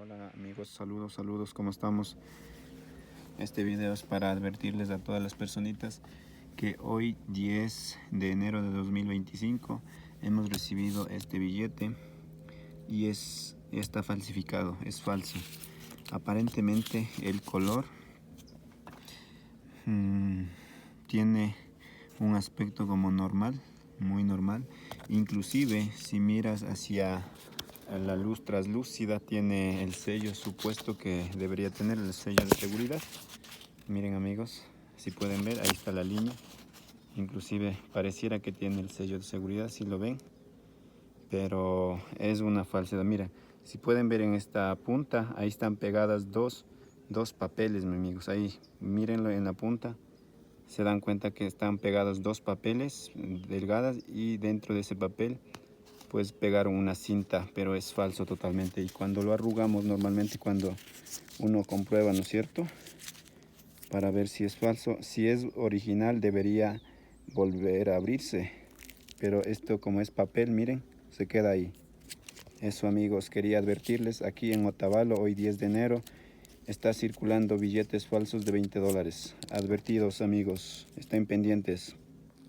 Hola amigos, saludos, ¿cómo estamos? Este video es para advertirles a todas las personitas que hoy 10 de enero de 2025 hemos recibido este billete y está falsificado, es falso. Aparentemente el color tiene un aspecto como normal, muy normal. Inclusive si miras hacia la luz translúcida tiene el sello supuesto que debería tener, el sello de seguridad. Miren amigos, si pueden ver, ahí está la línea. Inclusive pareciera que tiene el sello de seguridad, si lo ven, pero es una falsedad. Mira, si pueden ver en esta punta, ahí están pegadas dos papeles, mis amigos. Ahí, mírenlo en la punta. Se dan cuenta que están pegados dos papeles delgadas y dentro de ese papel pues pegaron una cinta, pero es falso totalmente. Y cuando lo arrugamos, normalmente cuando uno comprueba, ¿no es cierto?, para ver si es falso, si es original debería volver a abrirse, pero esto como es papel, miren, se queda ahí. Eso amigos, quería advertirles, aquí en Otavalo hoy 10 de enero está circulando billetes falsos de $20. Advertidos amigos, estén pendientes.